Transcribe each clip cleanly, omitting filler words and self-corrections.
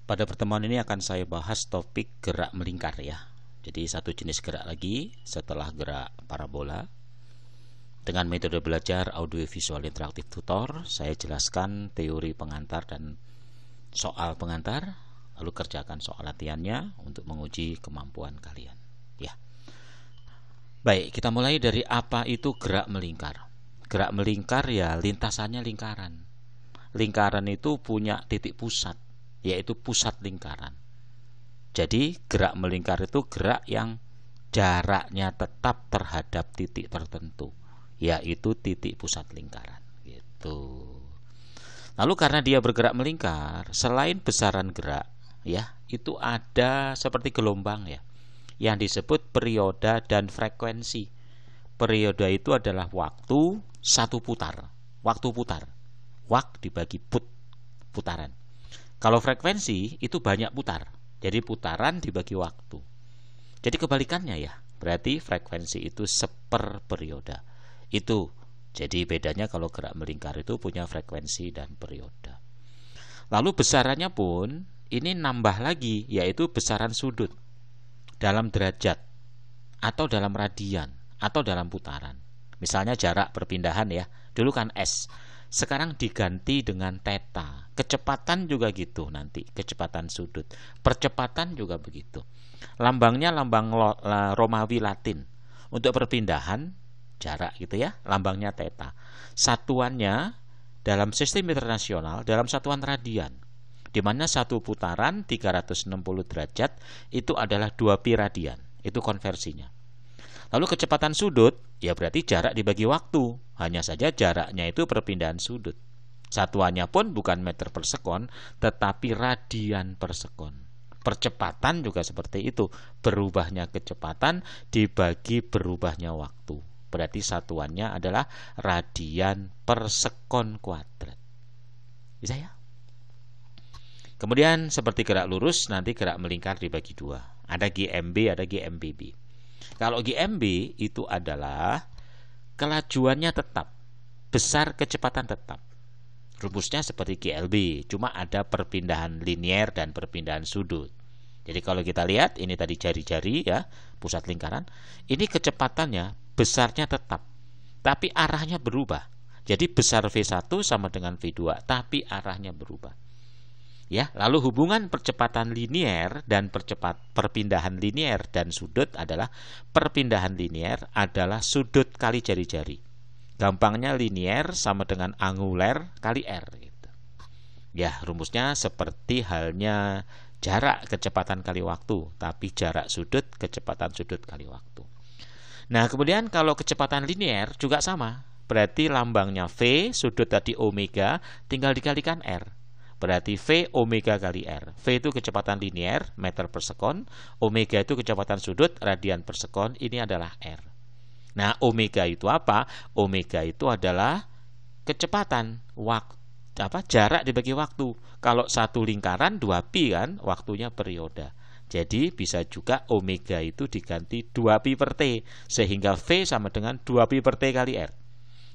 Pada pertemuan ini akan saya bahas topik gerak melingkar ya. Jadi satu jenis gerak lagi setelah gerak parabola. Dengan metode belajar audiovisual interaktif tutor, saya jelaskan teori pengantar dan soal pengantar, lalu kerjakan soal latihannya untuk menguji kemampuan kalian. Ya. Baik, kita mulai dari apa itu gerak melingkar. Gerak melingkar ya lintasannya lingkaran. Lingkaran itu punya titik pusat, yaitu pusat lingkaran. Jadi gerak melingkar itu gerak yang jaraknya tetap terhadap titik tertentu, yaitu titik pusat lingkaran gitu. Lalu karena dia bergerak melingkar, selain besaran gerak ya, itu ada seperti gelombang ya, yang disebut periode dan frekuensi. Periode itu adalah waktu satu putar, waktu putar. Wak dibagi putaran. Kalau frekuensi itu banyak putar, jadi putaran dibagi waktu. Jadi kebalikannya ya, berarti frekuensi itu seper periode. Itu jadi bedanya kalau gerak melingkar itu punya frekuensi dan periode. Lalu besarannya pun ini nambah lagi, yaitu besaran sudut dalam derajat atau dalam radian atau dalam putaran. Misalnya jarak perpindahan ya, dulu kan S, sekarang diganti dengan theta. Kecepatan juga gitu nanti, kecepatan sudut. Percepatan juga begitu. Lambangnya lambang Romawi Latin. Untuk perpindahan jarak gitu ya, lambangnya theta. Satuannya dalam sistem internasional dalam satuan radian, di mana satu putaran 360 derajat itu adalah 2 pi radian. Itu konversinya. Lalu kecepatan sudut, ya berarti jarak dibagi waktu. Hanya saja jaraknya itu perpindahan sudut. Satuannya pun bukan meter per sekon, tetapi radian per sekon. Percepatan juga seperti itu. Berubahnya kecepatan dibagi berubahnya waktu. Berarti satuannya adalah radian per sekon kuadrat. Bisa ya? Kemudian seperti gerak lurus, nanti gerak melingkar dibagi dua. Ada GMB, ada GMBB. Kalau GMB itu adalah kelajuannya tetap, besar kecepatan tetap. Rumusnya seperti GLB, cuma ada perpindahan linier dan perpindahan sudut. Jadi kalau kita lihat, ini tadi jari-jari ya, pusat lingkaran. Ini kecepatannya, besarnya tetap, tapi arahnya berubah. Jadi besar V1 sama dengan V2, tapi arahnya berubah. Ya, lalu hubungan percepatan linier dan perpindahan linier dan sudut adalah perpindahan linier adalah sudut kali jari-jari. Gampangnya linier sama dengan anguler kali R gitu. Ya, rumusnya seperti halnya jarak kecepatan kali waktu, tapi jarak sudut kecepatan sudut kali waktu. Nah, kemudian kalau kecepatan linier juga sama. Berarti lambangnya V, sudut tadi omega, tinggal dikalikan R. Berarti V omega kali R. V itu kecepatan linier, meter per sekon. Omega itu kecepatan sudut, radian per sekon. Ini adalah R. Nah, omega itu apa? Omega itu adalah kecepatan jarak dibagi waktu. Kalau satu lingkaran 2 pi kan, waktunya periode. Jadi bisa juga omega itu diganti 2 pi per T, sehingga V sama dengan 2 pi per T kali R.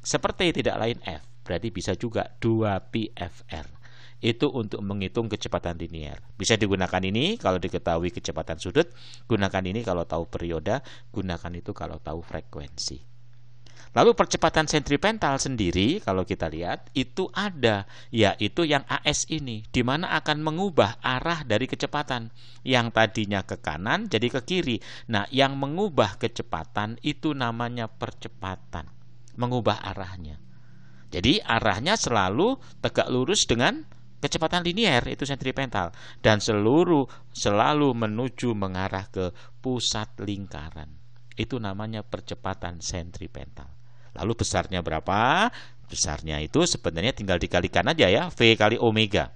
Seperti tidak lain F, berarti bisa juga 2 pi FR. Itu untuk menghitung kecepatan linier. Bisa digunakan ini kalau diketahui kecepatan sudut, gunakan ini kalau tahu periode, gunakan itu kalau tahu frekuensi. Lalu percepatan sentripetal sendiri kalau kita lihat itu ada, yaitu yang AS ini, di mana akan mengubah arah dari kecepatan. Yang tadinya ke kanan jadi ke kiri. Nah, yang mengubah kecepatan itu namanya percepatan, mengubah arahnya. Jadi arahnya selalu tegak lurus dengan kecepatan linier, itu sentripetal, dan selalu menuju mengarah ke pusat lingkaran. Itu namanya percepatan sentripetal. Lalu besarnya berapa? Besarnya itu sebenarnya tinggal dikalikan aja ya, V kali omega,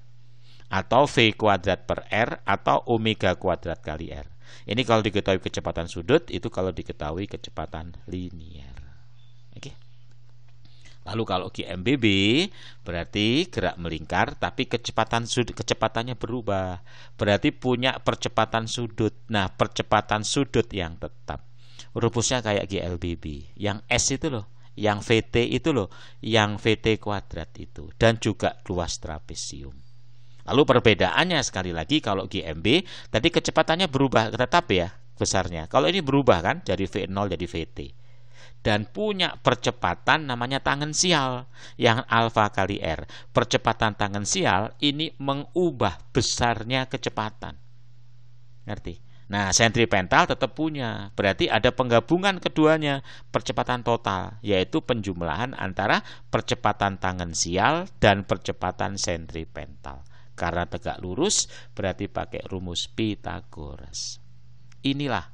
atau V kuadrat per R, atau omega kuadrat kali R. Ini kalau diketahui kecepatan sudut, itu kalau diketahui kecepatan linier. Oke. Lalu kalau GMBB berarti gerak melingkar tapi kecepatannya berubah. Berarti punya percepatan sudut. Nah, percepatan sudut yang tetap. Rumusnya kayak GLBB. Yang S itu loh, yang VT itu loh, yang VT kuadrat itu, dan juga luas trapesium. Lalu perbedaannya sekali lagi kalau GMB tadi kecepatannya berubah tetap ya besarnya. Kalau ini berubah kan dari V0 jadi VT. Dan punya percepatan namanya tangensial yang alfa kali R. Percepatan tangensial ini mengubah besarnya kecepatan. Ngerti? Nah, sentripetal tetap punya. Berarti ada penggabungan keduanya, percepatan total, yaitu penjumlahan antara percepatan tangensial dan percepatan sentripetal. Karena tegak lurus, berarti pakai rumus Pythagoras. Inilah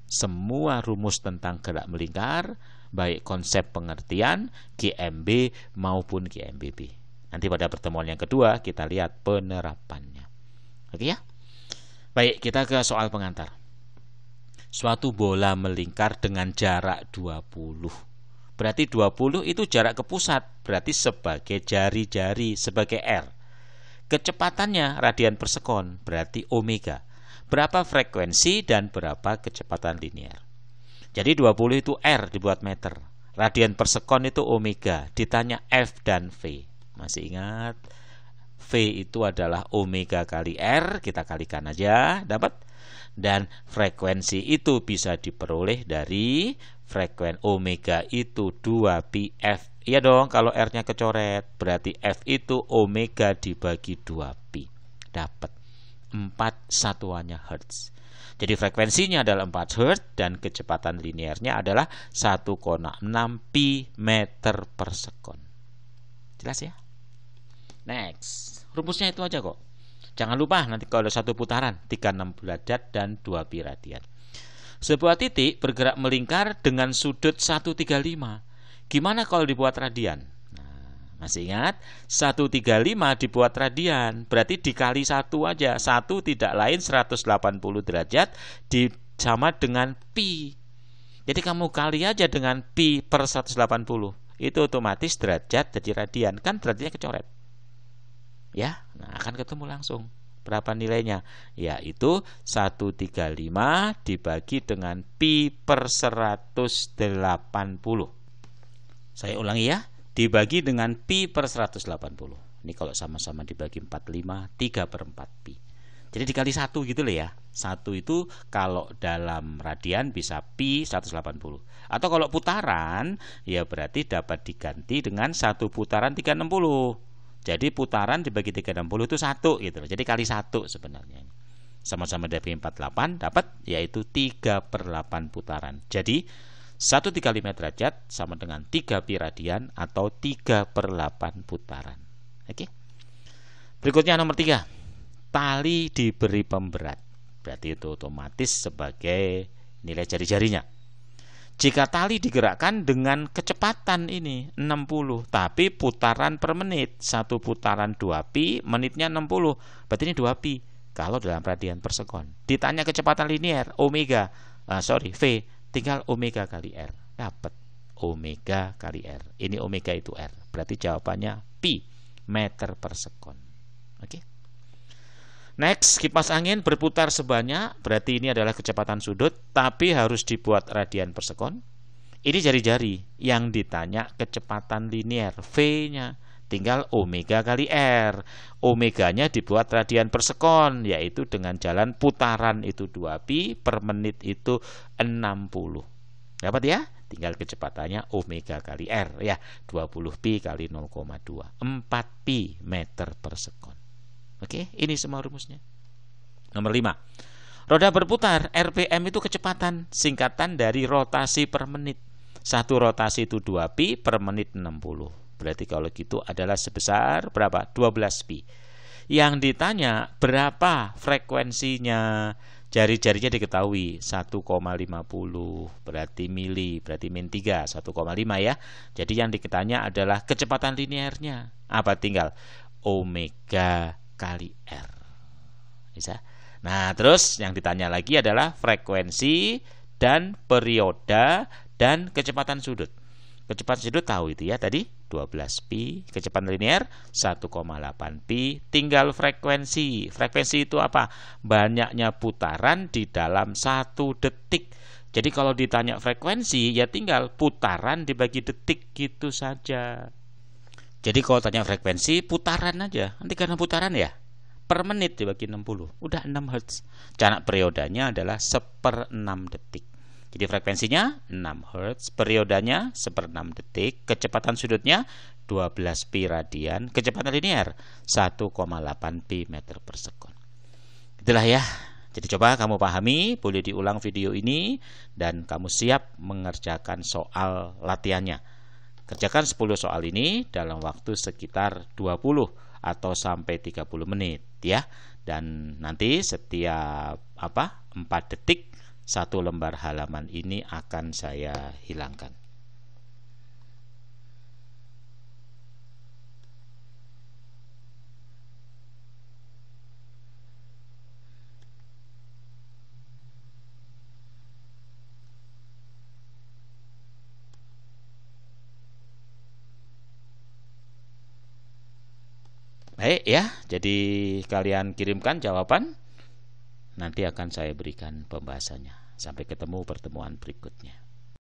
semua rumus tentang gerak melingkar, baik konsep pengertian, GMB maupun GMBB. Nanti pada pertemuan yang kedua kita lihat penerapannya. Oke ya? Baik, kita ke soal pengantar. Suatu bola melingkar dengan jarak 20. Berarti 20 itu jarak ke pusat, berarti sebagai jari-jari, sebagai R. Kecepatannya radian per sekon, berarti omega. Berapa frekuensi dan berapa kecepatan linear. Jadi 20 itu R dibuat meter. Radian per sekon itu omega. Ditanya F dan V. Masih ingat? V itu adalah omega kali R, kita kalikan aja, dapat. Dan frekuensi itu bisa diperoleh dari frekuensi omega itu 2pi F. Iya dong, kalau R-nya kecoret, berarti F itu omega dibagi 2pi. Dapat 4 satuannya Hertz. Jadi frekuensinya adalah 4 Hz dan kecepatan linearnya adalah 1,6 pi meter per sekon. Jelas ya? Next, rumusnya itu aja kok. Jangan lupa nanti kalau ada satu putaran 36 derajat dan 2 pi radian. Sebuah titik bergerak melingkar dengan sudut 135. Gimana kalau dibuat radian? Nah, masih ingat? 135 dibuat radian, berarti dikali 1 aja. 1 tidak lain 180 derajat sama dengan pi. Jadi kamu kali aja dengan pi per 180. Itu otomatis derajat jadi radian. Kan derajatnya kecoret. Ya, nah akan ketemu langsung. Berapa nilainya? Yaitu 135 dibagi dengan pi per 180. Saya ulangi ya, dibagi dengan pi per 180. Ini kalau sama-sama dibagi 45, 3 per 4 pi. Jadi dikali 1 gitu loh ya. 1 itu kalau dalam radian bisa pi 180. Atau kalau putaran, ya berarti dapat diganti dengan 1 putaran 360. Jadi putaran dibagi 360 itu 1 gitu loh. Jadi kali 1 sebenarnya. Sama-sama dari 48 dapat yaitu 3 per 8 putaran. Jadi 135 derajat sama dengan 3 pi radian atau 3 per 8 putaran. Oke. Berikutnya nomor 3. Tali diberi pemberat. Berarti itu otomatis sebagai nilai jari-jarinya. Jika tali digerakkan dengan kecepatan ini 60, tapi putaran per menit, 1 putaran 2 pi, menitnya 60, berarti ini 2 pi kalau dalam radian per sekon. Ditanya kecepatan linear omega, V, tinggal omega kali R, dapat omega kali R. Ini omega itu R, berarti jawabannya pi meter per sekon. Oke. Next, kipas angin berputar sebanyak, berarti ini adalah kecepatan sudut, tapi harus dibuat radian per sekon. Ini jari-jari, yang ditanya kecepatan linear, V-nya. Tinggal omega kali R. Omeganya dibuat radian per sekon, yaitu dengan jalan putaran itu 2 pi, per menit itu 60. Dapat ya? Tinggal kecepatannya omega kali R, ya 20 pi kali 0,2, 4 pi meter per sekon. Oke, ini semua rumusnya. Nomor 5. Roda berputar, RPM itu kecepatan, singkatan dari rotasi per menit. 1 rotasi itu 2 pi, per menit 60. Berarti kalau gitu adalah sebesar berapa? 12 pi. Yang ditanya berapa frekuensinya? Jari-jarinya diketahui 1,50, berarti mili, berarti min 3, 1,5 ya. Jadi yang ditanya adalah kecepatan linearnya. Apa tinggal? Omega kali R. Bisa. Nah, terus yang ditanya lagi adalah frekuensi dan periode dan kecepatan sudut. Kecepatan sudut tahu itu ya tadi 12 pi, kecepatan linear 1,8 pi, tinggal frekuensi. Frekuensi itu apa? Banyaknya putaran di dalam 1 detik. Jadi kalau ditanya frekuensi ya tinggal putaran dibagi detik gitu saja. Jadi kalau tanya frekuensi putaran aja, nanti karena putaran ya per menit dibagi 60, udah 6 Hz. Jarak periodanya adalah 1/6 detik. Jadi frekuensinya 6 Hz, periodanya 1/6 detik, kecepatan sudutnya 12 pi radian, kecepatan linear 1,8 pi meter per sekon. Itulah ya. Jadi coba kamu pahami, boleh diulang video ini dan kamu siap mengerjakan soal latihannya. Kerjakan 10 soal ini dalam waktu sekitar 20 atau sampai 30 menit ya. Dan nanti setiap 4 detik satu lembar halaman ini akan saya hilangkan. Baik ya, jadi kalian kirimkan jawaban, nanti akan saya berikan pembahasannya. Sampai ketemu pertemuan berikutnya.